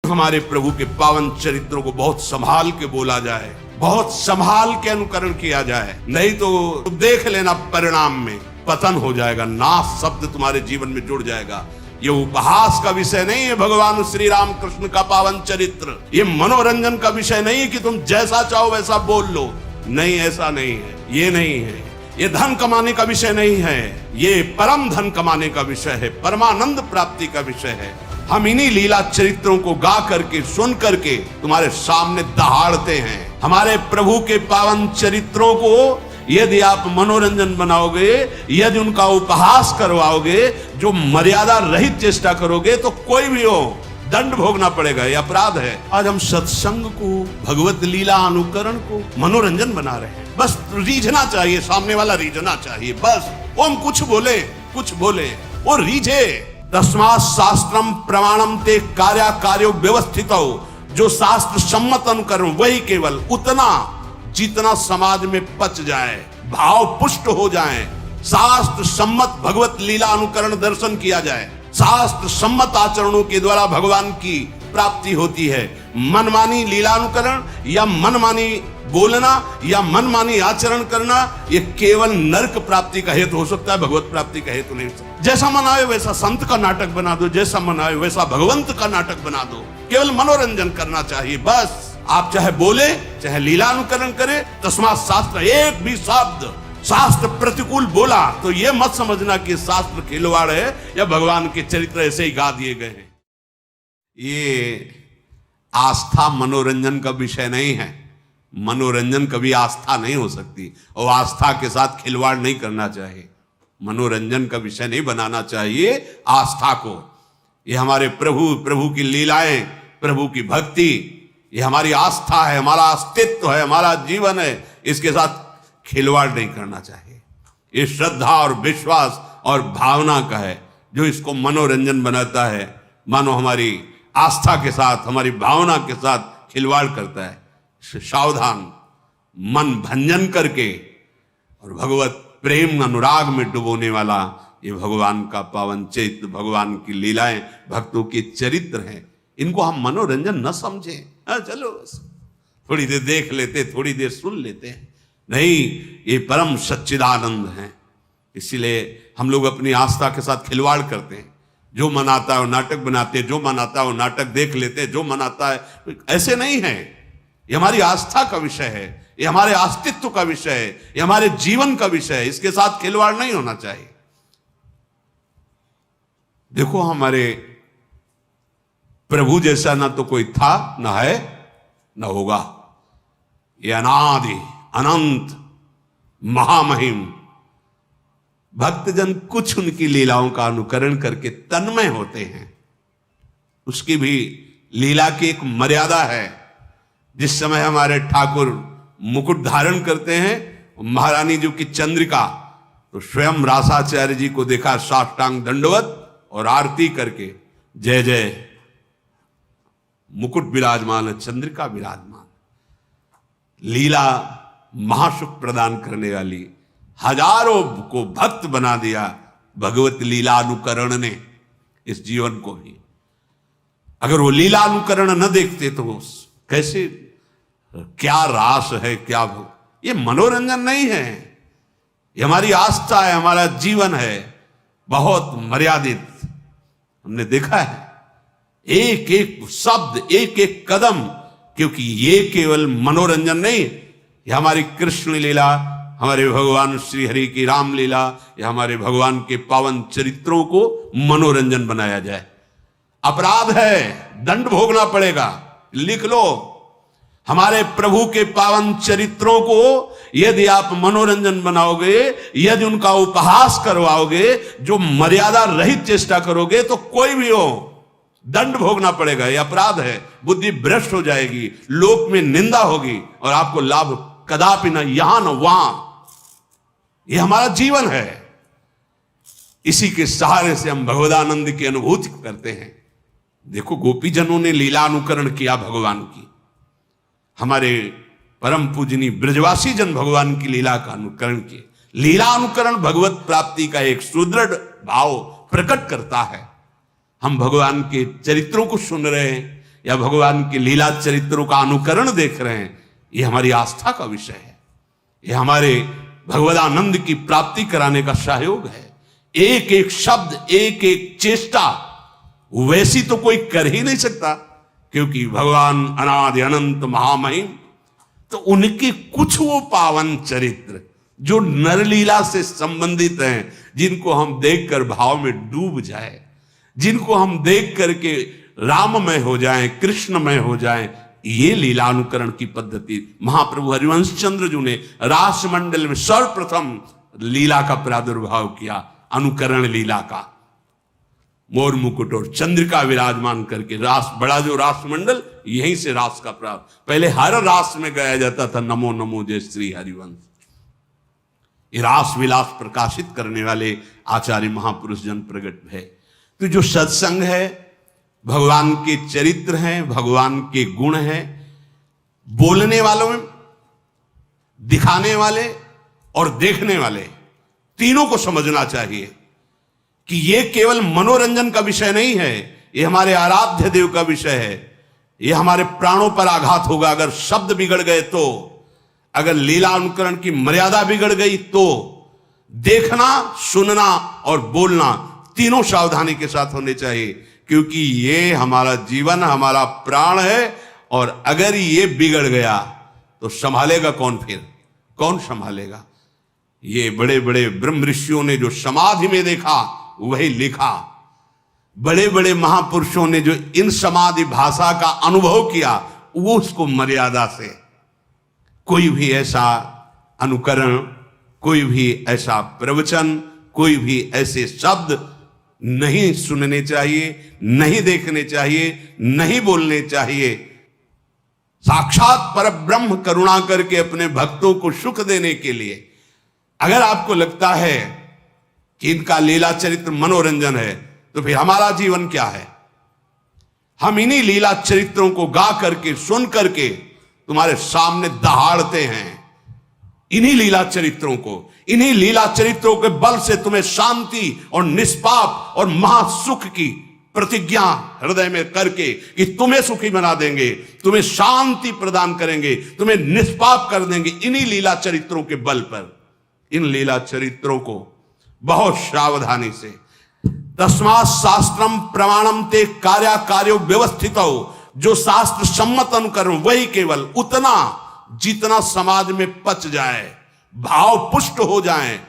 हमारे प्रभु के पावन चरित्रों को बहुत संभाल के बोला जाए, बहुत संभाल के अनुकरण किया जाए, नहीं तो देख लेना परिणाम में पतन हो जाएगा, नाश शब्द तुम्हारे जीवन में जुड़ जाएगा। ये उपहास का विषय नहीं है भगवान श्री राम कृष्ण का पावन चरित्र, ये मनोरंजन का विषय नहीं है कि तुम जैसा चाहो वैसा बोल लो, नहीं, ऐसा नहीं है, ये नहीं है। ये धन कमाने का विषय नहीं है, ये परम धन कमाने का विषय है, परमानंद प्राप्ति का विषय है। हम इन्हीं लीला चरित्रों को गा करके सुन करके तुम्हारे सामने दहाड़ते हैं। हमारे प्रभु के पावन चरित्रों को यदि आप मनोरंजन बनाओगे, यदि उनका उपहास करवाओगे, जो मर्यादा रहित चेष्टा करोगे, तो कोई भी हो दंड भोगना पड़ेगा, ये अपराध है। आज हम सत्संग को, भगवत लीला अनुकरण को मनोरंजन बना रहे हैं। बस रीझना चाहिए, सामने वाला रीझना चाहिए, बस वो हम कुछ बोले वो रीझे। तस्मात् शास्त्रम प्रमाणम ते कार्या कार्यो व्यवस्थित हो, जो शास्त्र सम्मत अनुकरण वही केवल उतना जितना समाज में पच जाए, भाव पुष्ट हो जाए, शास्त्र सम्मत भगवत लीला अनुकरण दर्शन किया जाए, शास्त्र सम्मत आचरणों के द्वारा भगवान की प्राप्ति होती है। मनमानी लीलानुकरण या मनमानी बोलना या मनमानी आचरण करना, ये केवल नरक प्राप्ति का हेतु हो सकता है, भगवत प्राप्ति का हेतु नहीं हो सकता। जैसा मन आए वैसा संत का नाटक बना दो, जैसा मन आए वैसा भगवंत का नाटक बना दो, केवल मनोरंजन करना चाहिए बस। आप चाहे बोले चाहे लीलानुकरण करे, तस्मात् शास्त्र एक भी शब्द शास्त्र प्रतिकूल बोला तो ये मत समझना कि शास्त्र खिलवाड़ है या भगवान के चरित्र ऐसे ही गा दिए गए हैं। ये आस्था मनोरंजन का विषय नहीं है, मनोरंजन कभी आस्था नहीं हो सकती, और आस्था के साथ खिलवाड़ नहीं करना चाहिए। मनोरंजन का विषय नहीं बनाना चाहिए आस्था को। ये हमारे प्रभु की लीलाएं, प्रभु की भक्ति, ये हमारी आस्था है, हमारा अस्तित्व है, हमारा जीवन है, इसके साथ खिलवाड़ नहीं करना चाहिए। ये श्रद्धा और विश्वास और भावना का है, जो इसको मनोरंजन बनाता है, मानो हमारी आस्था के साथ, हमारी भावना के साथ खिलवाड़ करता है। सावधान, मन भंजन करके और भगवत प्रेम अनुराग में डुबोने वाला ये भगवान का पावन चरित्र, भगवान की लीलाएं, भक्तों के चरित्र हैं। इनको हम मनोरंजन न समझें, चलो थोड़ी देर देख लेते, थोड़ी देर सुन लेते हैं, नहीं, ये परम सच्चिदानंद हैं। इसीलिए हम लोग अपनी आस्था के साथ खिलवाड़ करते हैं। जो मन आता है वो नाटक बनाते हैं, जो मन आता है वो नाटक देख लेते हैं, जो मन आता है, ऐसे नहीं है। ये हमारी आस्था का विषय है, ये हमारे अस्तित्व का विषय है, ये हमारे जीवन का विषय है, इसके साथ खिलवाड़ नहीं होना चाहिए। देखो, हमारे प्रभु जैसा ना तो कोई था, ना है, ना होगा। ये अनादि अनंत महामहिम भक्तजन कुछ उनकी लीलाओं का अनुकरण करके तन्मय होते हैं। उसकी भी लीला की एक मर्यादा है। जिस समय हमारे ठाकुर मुकुट धारण करते हैं, महारानी जी की चंद्रिका, तो स्वयं रासाचार्य जी को देखा साष्टांग दंडवत और आरती करके, जय जय, मुकुट विराजमान है, चंद्रिका विराजमान। लीला महासुख प्रदान करने वाली, हजारों को भक्त बना दिया भगवत लीला अनुकरण ने इस जीवन को भी। अगर वो लीला अनुकरण न देखते तो कैसे, क्या रास है, क्या ये मनोरंजन नहीं है, ये हमारी आस्था है, हमारा जीवन है, बहुत मर्यादित। हमने देखा है एक एक शब्द, एक एक कदम, क्योंकि ये केवल मनोरंजन नहीं, ये हमारी कृष्ण लीला, हमारे भगवान श्री हरि की रामलीला, या हमारे भगवान के पावन चरित्रों को मनोरंजन बनाया जाए, अपराध है, दंड भोगना पड़ेगा। लिख लो, हमारे प्रभु के पावन चरित्रों को यदि आप मनोरंजन बनाओगे, यदि उनका उपहास करवाओगे, जो मर्यादा रहित चेष्टा करोगे, तो कोई भी हो दंड भोगना पड़ेगा, यह अपराध है। बुद्धि भ्रष्ट हो जाएगी, लोक में निंदा होगी, और आपको लाभ कदापि न यहां न वहां। यह हमारा जीवन है, इसी के सहारे से हम भगवदानंद की अनुभूति करते हैं। देखो, गोपीजनों ने लीलानुकरण किया भगवान की, हमारे परम पूजनी ब्रजवासी जन भगवान की लीला का अनुकरण किए। लीलानुकरण भगवत प्राप्ति का एक सुदृढ़ भाव प्रकट करता है। हम भगवान के चरित्रों को सुन रहे हैं, या भगवान के लीला चरित्रों का अनुकरण देख रहे हैं, ये हमारी आस्था का विषय है, ये हमारे भगवदानंद की प्राप्ति कराने का सहयोग है। एक एक शब्द, एक एक चेष्टा वैसी तो कोई कर ही नहीं सकता, क्योंकि भगवान अनादि अनंत महामहिम, तो उनके कुछ वो पावन चरित्र जो नरलीला से संबंधित हैं, जिनको हम देखकर भाव में डूब जाए, जिनको हम देख करके राममय हो जाएं, कृष्णमय हो जाएं, ये लीला अनुकरण की पद्धति महाप्रभु हरिवंश चंद्र जी ने रास मंडल में सर्वप्रथम लीला का प्रादुर्भाव किया, अनुकरण लीला का। मोर मुकुट और चंद्रिका विराजमान करके रास, बड़ा जो रास मंडल, यहीं से रास का प्रारंभ। पहले हर रास में गाया जाता था नमो नमो जय श्री हरिवंश। ये रास विलास प्रकाशित करने वाले आचार्य महापुरुष जन प्रगट है। तो जो सत्संग है, भगवान के चरित्र हैं, भगवान के गुण हैं, बोलने वालों में, दिखाने वाले और देखने वाले, तीनों को समझना चाहिए कि ये केवल मनोरंजन का विषय नहीं है, ये हमारे आराध्य देव का विषय है। ये हमारे प्राणों पर आघात होगा अगर शब्द बिगड़ गए तो, अगर लीला अनुकरण की मर्यादा बिगड़ गई तो। देखना, सुनना और बोलना तीनों सावधानी के साथ होने चाहिए, क्योंकि ये हमारा जीवन, हमारा प्राण है, और अगर ये बिगड़ गया तो संभालेगा कौन? फिर कौन संभालेगा? ये बड़े बड़े ब्रह्म ऋषियों ने जो समाधि में देखा वही लिखा, बड़े बड़े महापुरुषों ने जो इन समाधि भाषा का अनुभव किया, वो उसको मर्यादा से, कोई भी ऐसा अनुकरण, कोई भी ऐसा प्रवचन, कोई भी ऐसे शब्द नहीं सुनने चाहिए, नहीं देखने चाहिए, नहीं बोलने चाहिए। साक्षात परब्रह्म करुणा करके अपने भक्तों को सुख देने के लिए, अगर आपको लगता है कि इनका लीला चरित्र मनोरंजन है, तो फिर हमारा जीवन क्या है? हम इन्हीं लीला चरित्रों को गा करके, सुन करके तुम्हारे सामने दहाड़ते हैं। इन्हीं लीला चरित्रों को, इन्हीं लीला चरित्रों के बल से तुम्हें शांति और निष्पाप और महासुख की प्रतिज्ञा हृदय में करके कि तुम्हें सुखी बना देंगे, तुम्हें शांति प्रदान करेंगे, तुम्हें निष्पाप कर देंगे, इन्हीं लीला चरित्रों के बल पर। इन लीला चरित्रों को बहुत सावधानी से, तस्मात् शास्त्रम प्रमाणम ते कार्या कार्यो व्यवस्थित हो, जो शास्त्र सम्मत अनुकरण वही केवल उतना जितना समाज में पच जाए, भाव पुष्ट हो जाए,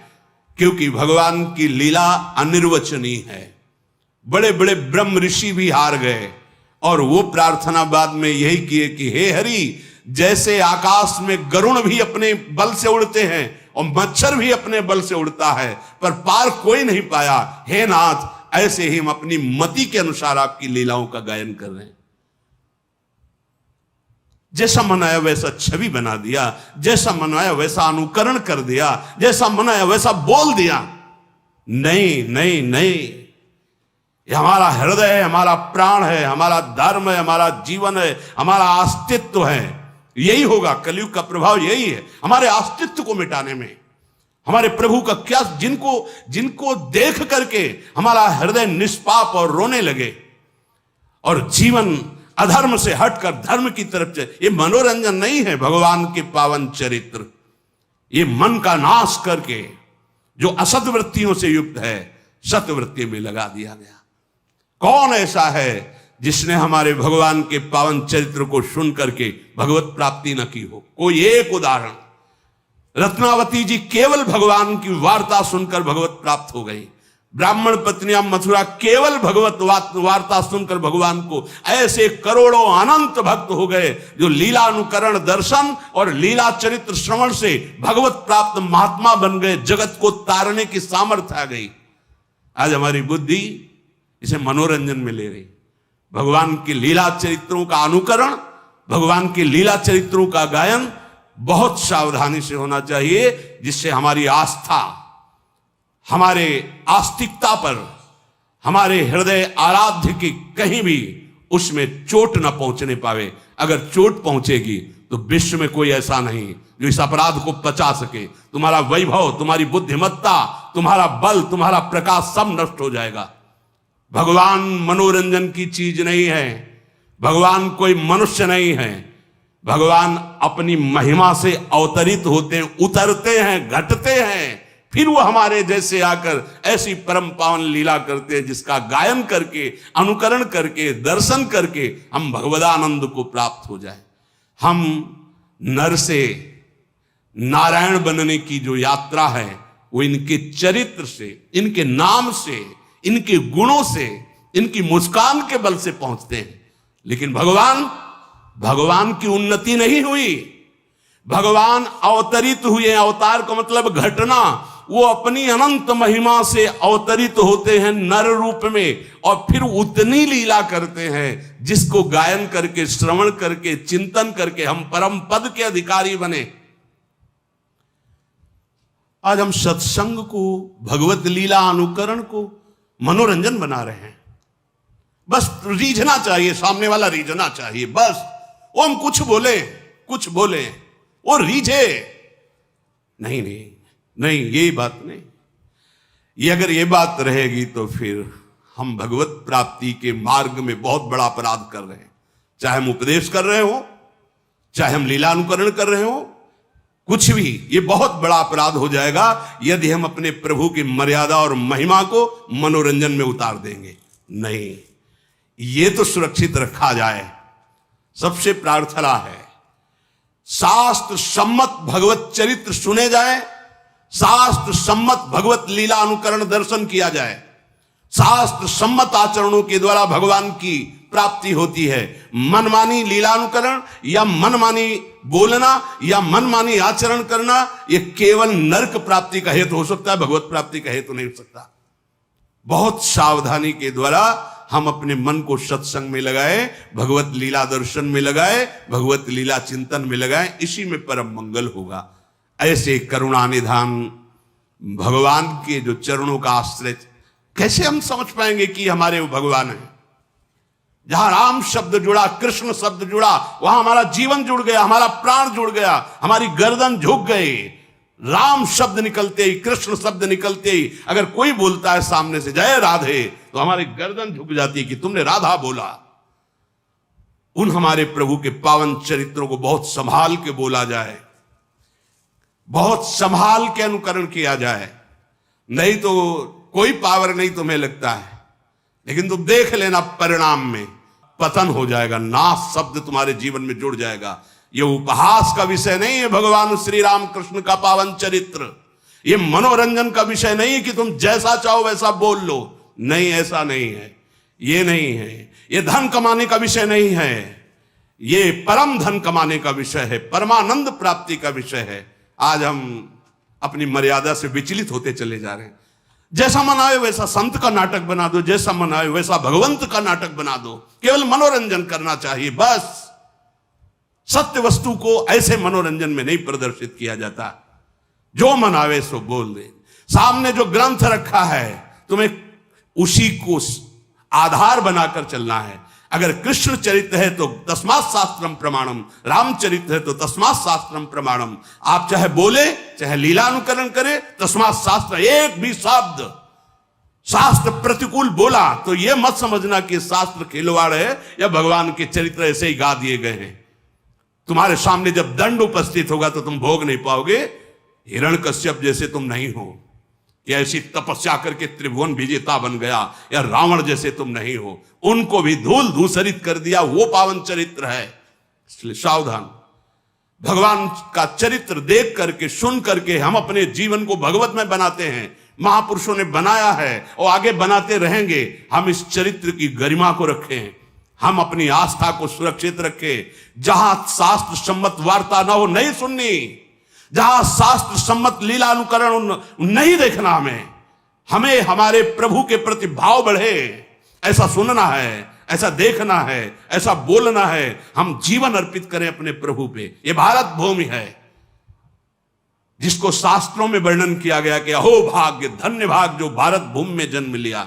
क्योंकि भगवान की लीला अनिर्वचनीय है। बड़े बड़े ब्रह्म ऋषि भी हार गए और वो प्रार्थना बाद में यही किए कि हे हरि, जैसे आकाश में गरुण भी अपने बल से उड़ते हैं और मच्छर भी अपने बल से उड़ता है, पर पार कोई नहीं पाया, हे नाथ, ऐसे ही हम अपनी मति के अनुसार आपकी लीलाओं का गायन कर रहे हैं। जैसा मन आया वैसा छवि बना दिया, जैसा मन आया वैसा अनुकरण कर दिया, जैसा मन आया वैसा बोल दिया। नहीं नहीं नहीं, ये हमारा हृदय है, हमारा प्राण है, हमारा धर्म है, हमारा जीवन है, हमारा अस्तित्व है। यही होगा, कलयुग का प्रभाव यही है, हमारे अस्तित्व को मिटाने में। हमारे प्रभु का क्या, जिनको देख करके हमारा हृदय निष्पाप और रोने लगे और जीवन अधर्म से हटकर धर्म की तरफ चले। ये मनोरंजन नहीं है, भगवान के पावन चरित्र। ये मन का नाश करके जो असत वृत्तियों से युक्त है, सतवृत्ति में लगा दिया गया। कौन ऐसा है जिसने हमारे भगवान के पावन चरित्र को सुन करके भगवत प्राप्ति न की हो? कोई एक उदाहरण, रत्नावती जी केवल भगवान की वार्ता सुनकर भगवत प्राप्त हो गई। ब्राह्मण पत्नियां मथुरा केवल भगवत वार्ता सुनकर भगवान को, ऐसे करोड़ों अनंत भक्त हो गए जो लीला अनुकरण दर्शन और लीला चरित्र श्रवण से भगवत प्राप्त महात्मा बन गए, जगत को तारने की सामर्थ्य आ गई। आज हमारी बुद्धि इसे मनोरंजन में ले रही। भगवान की लीला चरित्रों का अनुकरण, भगवान की लीला चरित्रों का गायन बहुत सावधानी से होना चाहिए, जिससे हमारी आस्था, हमारे आस्तिकता पर, हमारे हृदय आराध्य की कहीं भी उसमें चोट न पहुंचने पावे। अगर चोट पहुंचेगी तो विश्व में कोई ऐसा नहीं जो इस अपराध को पचा सके। तुम्हारा वैभव, तुम्हारी बुद्धिमत्ता, तुम्हारा बल, तुम्हारा प्रकाश सब नष्ट हो जाएगा। भगवान मनोरंजन की चीज नहीं है, भगवान कोई मनुष्य नहीं है, भगवान अपनी महिमा से अवतरित होते हैं, उतरते हैं, घटते हैं, फिर वो हमारे जैसे आकर ऐसी परम पावन लीला करते हैं जिसका गायन करके, अनुकरण करके, दर्शन करके हम भगवदानंद को प्राप्त हो जाए। हम नर से नारायण बनने की जो यात्रा है वो इनके चरित्र से, इनके नाम से, इनके गुणों से, इनकी मुस्कान के बल से पहुंचते हैं। लेकिन भगवान की उन्नति नहीं हुई, भगवान अवतरित हुए। अवतार का मतलब घटना। वो अपनी अनंत महिमा से अवतरित होते हैं नर रूप में और फिर उतनी लीला करते हैं जिसको गायन करके, श्रवण करके, चिंतन करके हम परम पद के अधिकारी बने। आज हम सत्संग को, भगवत लीला अनुकरण को मनोरंजन बना रहे हैं। बस रीझना चाहिए, सामने वाला रीझना चाहिए, बस वो हम कुछ बोले वो रीझे। नहीं, ये बात नहीं। ये अगर ये बात रहेगी तो फिर हम भगवत प्राप्ति के मार्ग में बहुत बड़ा अपराध कर रहे हैं। चाहे हम उपदेश कर रहे हो, चाहे हम लीला अनुकरण कर रहे हो, कुछ भी, ये बहुत बड़ा अपराध हो जाएगा यदि हम अपने प्रभु की मर्यादा और महिमा को मनोरंजन में उतार देंगे। नहीं, ये तो सुरक्षित रखा जाए। सबसे प्रार्थना है शास्त्र सम्मत भगवत चरित्र सुने जाए, शास्त्र सम्मत भगवत लीला अनुकरण दर्शन किया जाए। शास्त्र सम्मत आचरणों के द्वारा भगवान की प्राप्ति होती है। मनमानी लीलानुकरण या मनमानी बोलना या मनमानी आचरण करना यह केवल नरक प्राप्ति का हेतु हो सकता है, भगवत प्राप्ति का हेतु नहीं हो सकता। बहुत सावधानी के द्वारा हम अपने मन को सत्संग में लगाए, भगवत लीला दर्शन में लगाए, भगवत लीला चिंतन में लगाए, इसी में परम मंगल होगा। ऐसे करुणा निधान भगवान के जो चरणों का आश्रय, कैसे हम समझ पाएंगे कि हमारे वो भगवान है? जहां राम शब्द जुड़ा, कृष्ण शब्द जुड़ा, वहां हमारा जीवन जुड़ गया, हमारा प्राण जुड़ गया, हमारी गर्दन झुक गई। राम शब्द निकलते ही, कृष्ण शब्द निकलते ही अगर कोई बोलता है सामने से जय राधे, तो हमारी गर्दन झुक जाती है कि तुमने राधा बोला। उन हमारे प्रभु के पावन चरित्रों को बहुत संभाल के बोला जाए, बहुत संभाल के अनुकरण किया जाए, नहीं तो कोई पावर नहीं तुम्हें लगता है, लेकिन तुम देख लेना परिणाम में पतन हो जाएगा, नाश शब्द तुम्हारे जीवन में जुड़ जाएगा। यह उपहास का विषय नहीं है भगवान श्री राम कृष्ण का पावन चरित्र। यह मनोरंजन का विषय नहीं है कि तुम जैसा चाहो वैसा बोल लो, नहीं, ऐसा नहीं है, ये नहीं है। यह धन कमाने का विषय नहीं है, ये परम धन कमाने का विषय है, परमानंद प्राप्ति का विषय है। आज हम अपनी मर्यादा से विचलित होते चले जा रहे हैं। जैसा मन आए वैसा संत का नाटक बना दो, जैसा मन आए वैसा भगवंत का नाटक बना दो, केवल मनोरंजन करना चाहिए बस। सत्य वस्तु को ऐसे मनोरंजन में नहीं प्रदर्शित किया जाता। जो मन आवे सो बोल दे। सामने जो ग्रंथ रखा है तुम्हें उसी को आधार बनाकर चलना है। अगर कृष्ण चरित्र है तो तस्मात् शास्त्रम प्रमाणम, रामचरित्र है तो तस्मात् शास्त्रम प्रमाणम। आप चाहे बोले चाहे लीलानुकरण करे, तस्मात् शास्त्र, एक भी शब्द शास्त्र प्रतिकूल बोला तो यह मत समझना कि शास्त्र खिलवाड़ है या भगवान के चरित्र ऐसे ही गा दिए गए हैं। तुम्हारे सामने जब दंड उपस्थित होगा तो तुम भोग नहीं पाओगे। हिरण्यकश्यप जैसे तुम नहीं हो, या ऐसी तपस्या करके त्रिभुवन विजेता बन गया, या रावण जैसे तुम नहीं हो, उनको भी धूल धूसरित कर दिया, वो पावन चरित्र है। इसलिए सावधान। भगवान का चरित्र देख करके, सुन करके हम अपने जीवन को भगवत में बनाते हैं। महापुरुषों ने बनाया है और आगे बनाते रहेंगे। हम इस चरित्र की गरिमा को रखें, हम अपनी आस्था को सुरक्षित रखें। जहां शास्त्र सम्मत वार्ता ना हो नहीं सुननी, जहां शास्त्र सम्मत लीला अनुकरण नहीं देखना। हमें हमारे प्रभु के प्रति भाव बढ़े, ऐसा सुनना है, ऐसा देखना है, ऐसा बोलना है। हम जीवन अर्पित करें अपने प्रभु पे। ये भारत भूमि है जिसको शास्त्रों में वर्णन किया गया कि अहो भाग्य, धन्य भाग जो भारत भूमि में जन्म लिया।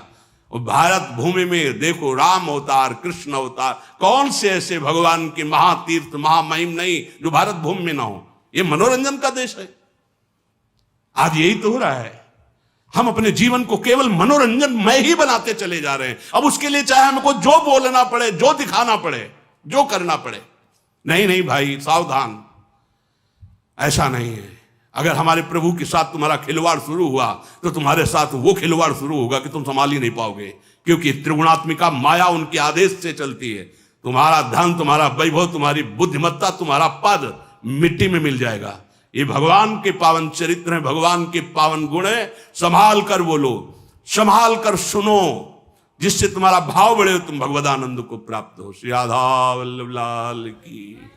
और भारत भूमि में देखो राम अवतार, कृष्ण अवतार, कौन से ऐसे भगवान के महातीर्थ महामहिम नहीं जो भारत भूमि में ना हो। ये मनोरंजन का देश है। आज यही तो हो रहा है। हम अपने जीवन को केवल मनोरंजन में ही बनाते चले जा रहे हैं। अब उसके लिए चाहे हमको जो बोलना पड़े, जो दिखाना पड़े, जो करना पड़े। नहीं नहीं भाई, सावधान, ऐसा नहीं है। अगर हमारे प्रभु के साथ तुम्हारा खिलवाड़ शुरू हुआ तो तुम्हारे साथ वो खिलवाड़ शुरू होगा कि तुम संभाल ही नहीं पाओगे, क्योंकि त्रिगुणात्मिका माया उनके आदेश से चलती है। तुम्हारा धन, तुम्हारा वैभव, तुम्हारी बुद्धिमत्ता, तुम्हारा पद मिट्टी में मिल जाएगा। ये भगवान के पावन चरित्र हैं, भगवान के पावन गुण है। संभाल कर बोलो, संभाल कर सुनो, जिससे तुम्हारा भाव बढ़े, तुम भगवदानंद को प्राप्त हो। श्री राधा वल्लभ लाल की।